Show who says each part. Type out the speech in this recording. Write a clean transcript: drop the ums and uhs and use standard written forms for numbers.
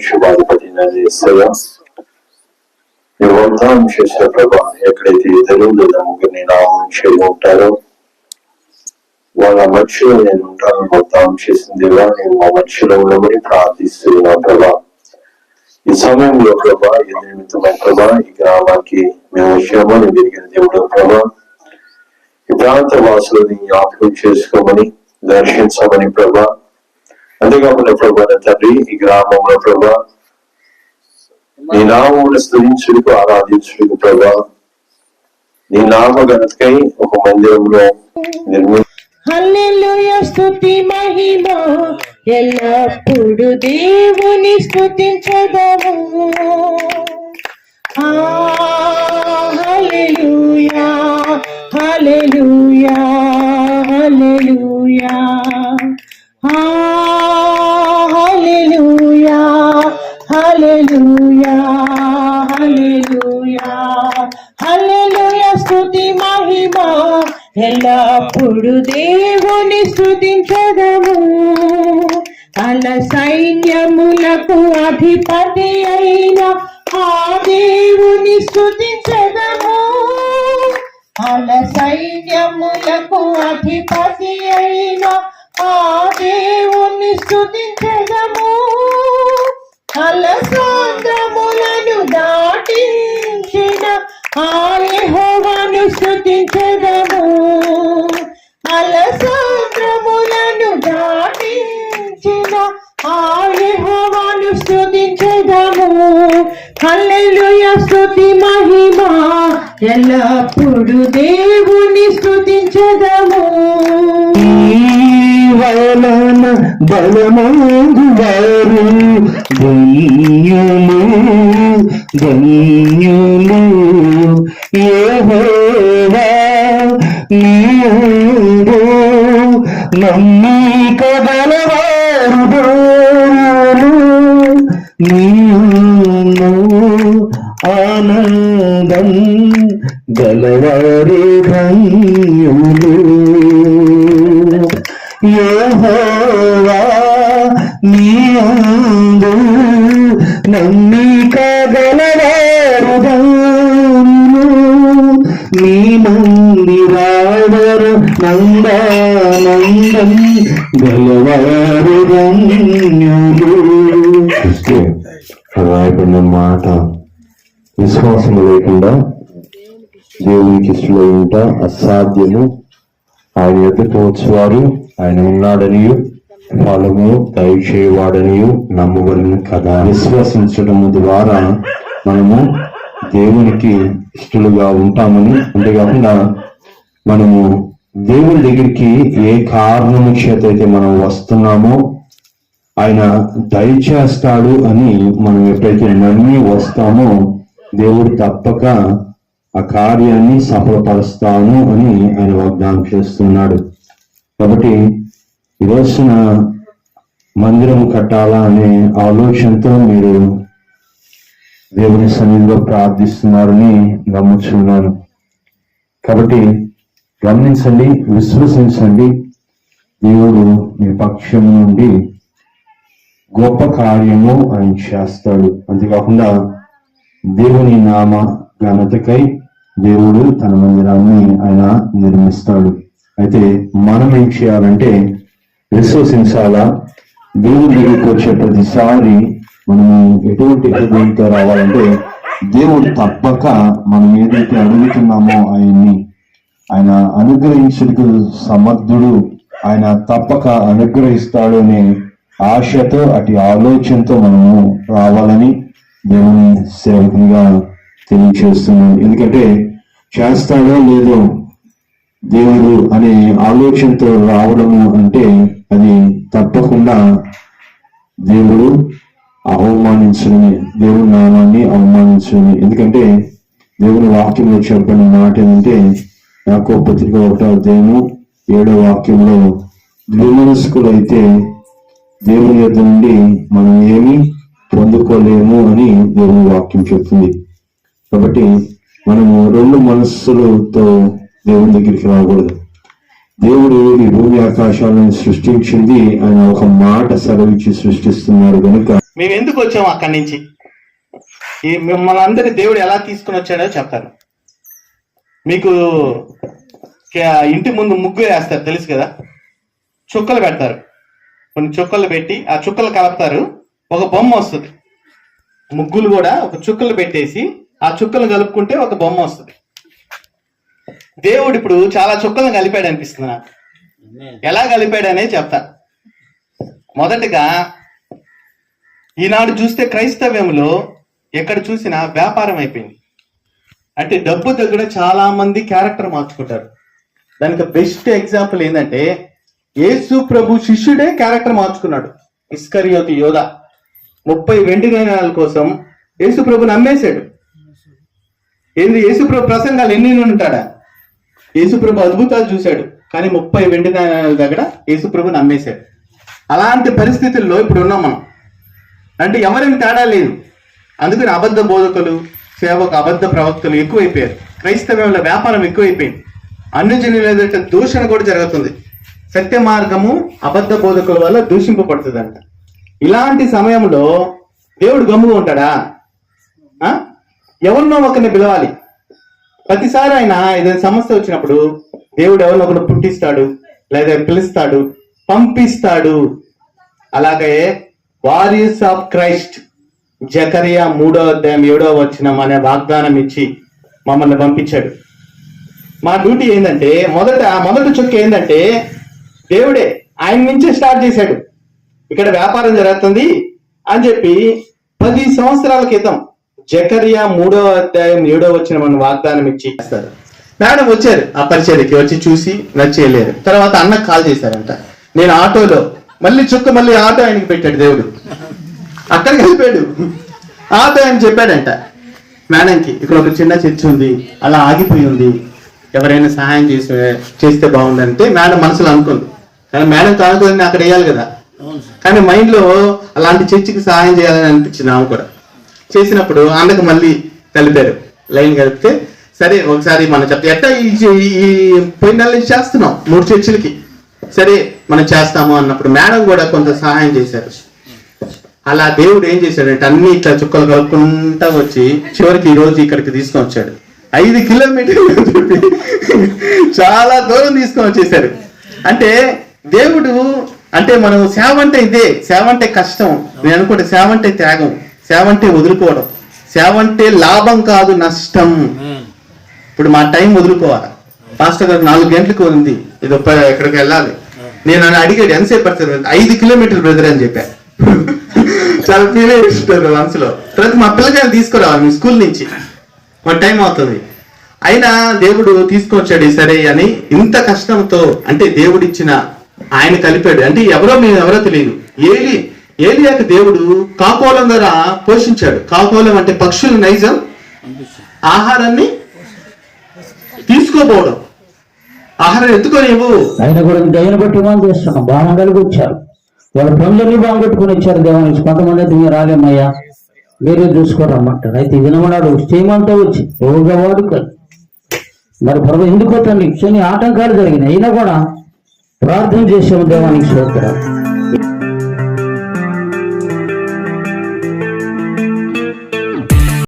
Speaker 1: శుభాధిపతి వాగ్దానం చేసిన ప్రభా, ఎక్కడైతే ఇద్దరు లేదా ముగ్గురిని నామం చేయి ఉంటారో వాళ్ళ మధ్యలో నేను ఉంటాను వాగ్దానం చేసిన దేవా, నేను మా మధ్యలో ఉండమని ప్రార్థిస్తున్నా ప్రభా. ఈ సమయంలో ప్రభా, ఈ నిమిత్తమైన ప్రభా, ఈ గ్రామానికి మేము వచ్చామని పెరిగిన దేవుడు ప్రభా, ఈ ప్రాంత వాసులని జ్ఞాపకం చేసుకోమని దర్శించమని ప్రభా. అంతేకాకుండా ప్రభా తండ్రి, ఈ గ్రామంలో ప్రభా నీ నామమును స్తుతించుటకు ఆరాధించుటకు ప్రభా, నీ నామ ఘనతకై ఒక మందిరంలో
Speaker 2: హల్లెలూయా స్తుతి మహిమ ఎల్లప్పుడు దేవుని స్తుతించదము. హల్లెలూయా హల్లెలూయా హల్లెలూయా హల్లెలూయా హల్లెలూయా హల్లెలూయా హల్లెలూయా స్తుతి మహిమ ఎల్లప్పుడు దేవుని స్తుతించదము. అల సైన్యములకు అధిపతి అయిన ఆ దేవుని స్తుతించదము. అల సైన్యములకు అధిపతి అయిన ఆ దేవుని స్తుతించదము. అల సాంద్రములను దాటించిన ఆ యెహోవాను స్తుతించదము. అల సాంద్రములను దాటించిన ఆ యెహోవాను స్తుతించదము. హల్లెలూయా స్తుతి మహిమ ఎల్లప్పుడు దేవుని స్తుతించదము.
Speaker 3: వలన బలమందువారు ధన్యులు ధన్యులు. యెహోవా నీవు నమ్మిక గలవారు ధన్యులు. నీవు ఆనందం గలవారు ధన్యులు. యెహోవా నీయందు నమ్మిక గలవారు ధన్యులు. నీ మందిరావరు నందానందం గలవారు ధన్యులు. రాయబడిన మాట, విశ్వాసము లేకుండా దేవునికి ఇష్టమై ఉంట అసాధ్యము. ఆయన ఎదుట వచ్చేవారు ఆయన ఉన్నాడనియు ఫలము దయచేయవాడనియు నమ్మవలను కదా. విశ్వసించడం ద్వారా మనము దేవునికి ఇష్టలుగా ఉంటామని, అంతేకాకుండా మనము దేవుని దగ్గరికి ఏ కారణము చేత అయితే మనం వస్తున్నామో ఆయన దయచేస్తాడు అని మనం ఎప్పుడైతే నమ్మి వస్తామో దేవుడు తప్పక ఆ కార్యాన్ని సఫలపరుస్తాను అని ఆయన వాగ్దానం చేస్తున్నాడు. కాబట్టి ఈ రోజున మందిరం కట్టాలా అనే ఆలోచనతో మీరు దేవుని సన్నిధిలో ప్రార్థిస్తున్నారని నమ్ముచున్నాను. కాబట్టి గమనించండి, విశ్వసించండి, దేవుడు మీ పక్షం నుండి గొప్ప కార్యము ఆయన చేస్తాడు. అంతేకాకుండా దేవుని నామ ఘనతకై దేవుడు తన మందిరాన్ని ఆయన నిర్మిస్తాడు. అయితే మనం ఏం చేయాలంటే విశ్వసించాలా. దేవుడి దగ్గరికి వచ్చే ప్రతిసారి మనము ఎటువంటి హృదయంతో రావాలంటే దేవుడు తప్పక మనం ఏదైతే అడుగుతున్నామో ఆయన అనుగ్రహించడానికి సమర్థుడు, ఆయన తప్పక అనుగ్రహిస్తాడు అనే ఆశతో అటు ఆలోచనతో మనము రావాలని దేవుని సేవకునిగా తెలియచేస్తున్నాను. ఎందుకంటే చేస్తాడో లేదో దేవుడు అనే ఆలోచనతో రావడము అంటే అది తప్పకుండా దేవుడు అవమానించడమే, దేవుని నామాన్ని అవమానించడమే. ఎందుకంటే దేవుని వాక్యంలో చెప్పిన మాట ఏంటంటే యాకోబు పత్రిక 1వ అధ్యాయము 7వ వాక్యంలో ద్విమనస్కులైతే దేవుని యొద్ద నుండి మనం ఏమీ పొందుకోలేము అని దేవుని వాక్యం చెప్తుంది. కాబట్టి మనము రెండు మనస్సులతో దేవుని దగ్గరికి రాకూడదు. దేవుడు ఈ భూమి ఆకాశాలను సృష్టించింది ఆయన ఒక మాట సెలవిచ్చి సృష్టిస్తున్నారు కనుక
Speaker 4: మేము ఎందుకు వచ్చాము అక్కడి నుంచి, ఈ మిమ్మల్ని అందరి దేవుడు ఎలా తీసుకుని వచ్చాడో చెప్తాను. మీకు ఇంటి ముందు ముగ్గు వేస్తారు తెలుసు కదా, చుక్కలు పెడతారు. కొన్ని చుక్కలు పెట్టి ఆ చుక్కలు కలుపుతారు, ఒక బొమ్మ వస్తుంది. ముగ్గులు కూడా ఒక చుక్కలు పెట్టేసి ఆ చుక్కలు కలుపుకుంటే ఒక బొమ్మ వస్తుంది. దేవుడు ఇప్పుడు చాలా చుక్కలను కలిపాడు అనిపిస్తుంది నాకు. ఎలా కలిపాడనే చెప్తా. మొదటగా ఈనాడు చూస్తే క్రైస్తవ్యంలో ఎక్కడ చూసినా వ్యాపారం అయిపోయింది. అంటే డబ్బు దగ్గర చాలా మంది క్యారెక్టర్ మార్చుకుంటారు. దానికి బెస్ట్ ఎగ్జాంపుల్ ఏంటంటే యేసు ప్రభు శిష్యుడే క్యారెక్టర్ మార్చుకున్నాడు. ఇస్కరియోతు యోధ 30 వెండి నాణాల కోసం యేసు ప్రభుని అమ్మేశాడు. ఏంది యేసు ప్రభు ప్రసంగాలు ఎన్ని ఉంటాడా? యేసు ప్రభు అద్భుతాలు చూశాడు, కానీ 30 వెండి నాణాల దగ్గర యేసు ప్రభుని అమ్మేశాడు. అలాంటి పరిస్థితుల్లో ఇప్పుడు ఉన్నాం మనం. అంటే ఎవరైనా తేడా లేదు. అందుకని అబద్ధ బోధకులు, సేవకు అబద్ధ ప్రవక్తలు ఎక్కువైపోయారు. క్రైస్తవ్యంలో వ్యాపారం ఎక్కువైపోయింది. అన్ని జనుల దూషణ కూడా జరుగుతుంది. సత్య మార్గము అబద్ధ బోధకుల వల్ల దూషింపబడుతుంది అంట. ఇలాంటి సమయంలో దేవుడు గమ్ముగా ఉంటాడా? ఎవరినో ఒకరిని పిలవాలి. ప్రతిసారి ఆయన ఏదైనా సమస్య వచ్చినప్పుడు దేవుడు ఎవరినో ఒకరు పుట్టిస్తాడు, లేదా పిలుస్తాడు, పంపిస్తాడు. అలాగే వారియర్స్ ఆఫ్ క్రైస్ట్ జకరియా 3వ అధ్యాయం 7వ వచనం అనే వాగ్దానం ఇచ్చి మమ్మల్ని పంపించాడు. మా డ్యూటీ ఏంటంటే మొదటి చుక్క ఏంటంటే దేవుడే ఆయన నుంచే స్టార్ట్ చేశాడు. ఇక్కడ వ్యాపారం జరుగుతుంది అని చెప్పి 10 సంవత్సరాల క్రితం జకరియా 3వ అధ్యాయం 7వ వచనం అనే వాగ్దానం ఇచ్చి చేస్తారు. మేడం వచ్చారు ఆ పరిచర్యకి, వచ్చి చూసి నచ్చేయలేరు. తర్వాత అన్నకు కాల్ చేశారంట. నేను ఆటోలో మళ్ళీ ఆటో ఆయనకి పెట్టాడు దేవుడు. అక్కడికి వెళ్ళిపోయాడు. ఆటో ఆయన చెప్పాడంట మేడంకి, ఇక్కడ ఒక చిన్న చర్చ ఉంది, అలా ఆగిపోయి ఉంది, ఎవరైనా సహాయం చేస్తే బాగుందంటే మేడం మనసులో అనుకుంది. కానీ మేడం కానుకొని అక్కడ వేయాలి కదా. కానీ మైండ్ లో అలాంటి చర్చికి సహాయం చేయాలని అనిపించింది ఆమె కూడా. చేసినప్పుడు అన్నకు మళ్ళీ కలిపారు. లైన్ కలిపితే సరే ఒకసారి మనం చెప్తే ఎట్టా ఈ పోయిన నెల నుంచి చేస్తున్నాం 3 చర్చిలకి, సరే మనం చేస్తాము అన్నప్పుడు మేడం కూడా కొంత సహాయం చేశారు. అలా దేవుడు ఏం చేశాడంటే అన్ని ఇట్లా చుక్కలు కలుపుకుంటా వచ్చి చివరికి ఈ రోజు ఇక్కడికి తీసుకొని వచ్చాడు. 5 కిలోమీటర్లు చెప్పి చాలా దూరం తీసుకొని వచ్చేసారు. అంటే దేవుడు అంటే మనం సేవ అంటే ఇదే. సేవ అంటే కష్టం. నేను అనుకుంటే సేవ అంటే త్యాగం, సేవ అంటే వదులుకోవడం, సేవ అంటే లాభం కాదు నష్టం. ఇప్పుడు మా టైం వదులుకోవాలి. పాస్టర్ గారు 4 గంటలకు ఉంది, ఇది ఎక్కడికి వెళ్ళాలి. నేను అడిగాడు ఎంతసేపు పడుతుంది, 5 కిలోమీటర్లు బ్రదర్ అని చెప్పాను. చాలా ఫీల్ అయిపోతారు మనసులో. తర్వాత మా పిల్లకాయలు తీసుకురావాలి మీ స్కూల్ నుంచి, మా టైం అవుతుంది. అయినా దేవుడు తీసుకొచ్చాడు సరే అని. ఇంత కష్టంతో అంటే దేవుడిచ్చిన ఆయన కలిపాడు. అంటే మేము ఎవరో తెలియదు. ఏలియాకి దేవుడు కాకోలం ద్వారా పోషించాడు. కాకోలం అంటే పక్షుల నైజం, ఆహారాన్ని తీసుకోపోవడం, ఆహారం ఎత్తుకొని
Speaker 5: ఆయన కూడా దయను బట్టి మనం చేస్తున్నాం. బాగా కలిగి వచ్చారు, వాళ్ళ పనులన్నీ బాగా పెట్టుకుని వచ్చారు దేవునికి. కొంతమంది అయితే మీరు రాలేమయ్యా మీరే చూసుకోరమ్మంటారు. అయితే వినమన్నాడు శ్రీమంతా వచ్చి వాడు కాదు. మరి ప్రభు ఎందుకు కొన్ని ఆటంకాలు జరిగినాయి, అయినా కూడా ప్రార్థన చేసాము దేవానికి స్తోత్రాలు.